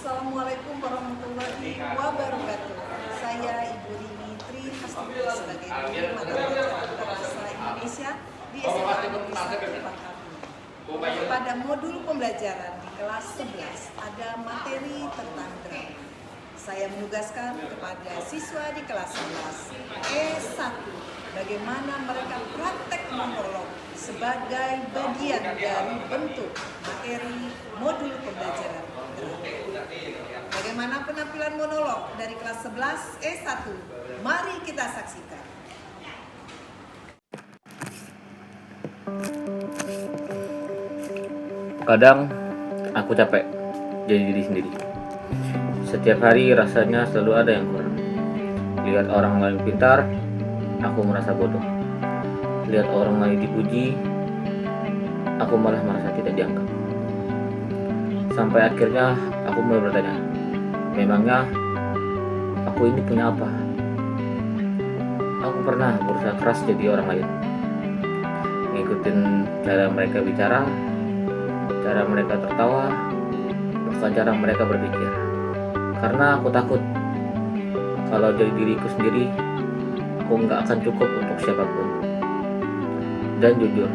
Assalamualaikum warahmatullahi wabarakatuh. Saya Ibu Rini Tri Hastiti sebagai guru mata pelajaran bahasa Indonesia di SMA Negeri 1 Pangkal. Pada modul pembelajaran di kelas 11 ada materi tentang drama. Saya menugaskan kepada siswa di kelas 11 E1 bagaimana mereka praktek monolog sebagai bagian dari bentuk materi modul pembelajaran drama. Bagaimana penampilan monolog dari kelas 11 E1? Mari kita saksikan. Kadang aku capek jadi diri sendiri. Setiap hari rasanya selalu ada yang kurang. Lihat orang lain pintar, aku merasa bodoh. Lihat orang lain dipuji, aku malah merasa tidak dianggap. Sampai akhirnya aku mulai bertanya, memangnya aku ini punya apa? Aku pernah berusaha keras jadi orang lain, ngikutin cara mereka bicara, cara mereka tertawa, bukan cara mereka berpikir. Karena aku takut kalau jadi diriku sendiri, aku nggak akan cukup untuk siapapun. Dan jujur,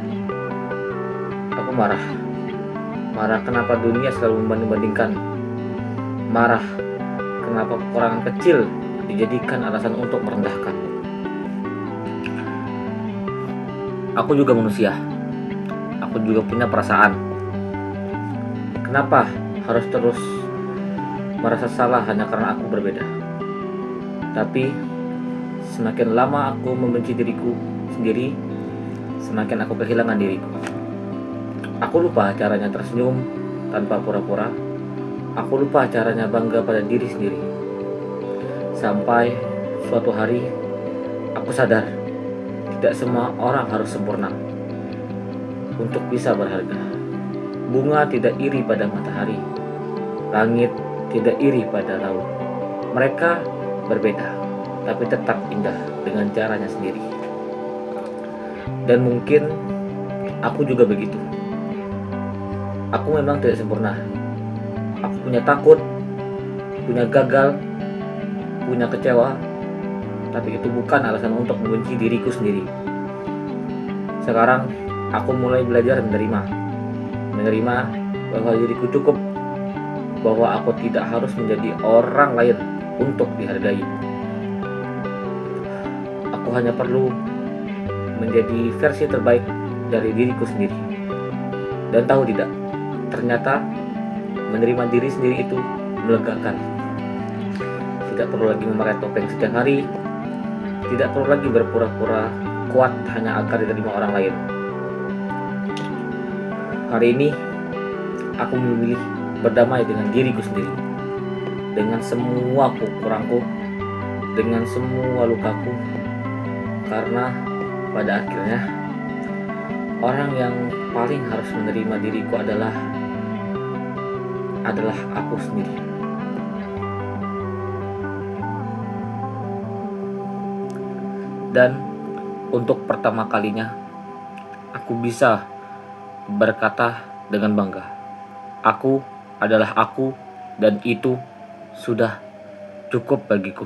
aku marah kenapa dunia selalu membanding-bandingkan. Marah kenapa kekurangan kecil dijadikan alasan untuk merendahkan. Aku juga manusia, aku juga punya perasaan. Kenapa harus terus merasa salah hanya karena aku berbeda? Tapi semakin lama aku membenci diriku sendiri, semakin aku kehilangan diriku. Aku lupa caranya tersenyum tanpa pura-pura. Aku lupa caranya bangga pada diri sendiri. Sampai suatu hari aku sadar, tidak semua orang harus sempurna untuk bisa berharga. Bunga tidak iri pada matahari, langit tidak iri pada laut. Mereka berbeda, tapi tetap indah dengan caranya sendiri. Dan mungkin aku juga begitu. Aku memang tidak sempurna. Aku punya takut, punya gagal, punya kecewa, tapi itu bukan alasan untuk membenci diriku sendiri. Sekarang aku mulai belajar menerima bahwa diriku cukup, bahwa aku tidak harus menjadi orang lain untuk dihargai. Aku hanya perlu menjadi versi terbaik dari diriku sendiri. Dan tahu tidak, ternyata menerima diri sendiri itu melegakan. Tidak perlu lagi memakai topeng setiap hari, tidak perlu lagi berpura-pura kuat hanya agar diterima orang lain. Hari ini aku memilih berdamai dengan diriku sendiri, dengan semua kekuranganku, dengan semua lukaku, karena pada akhirnya orang yang paling harus menerima diriku adalah aku sendiri. Dan untuk pertama kalinya aku bisa berkata dengan bangga, aku adalah aku, dan itu sudah cukup bagiku.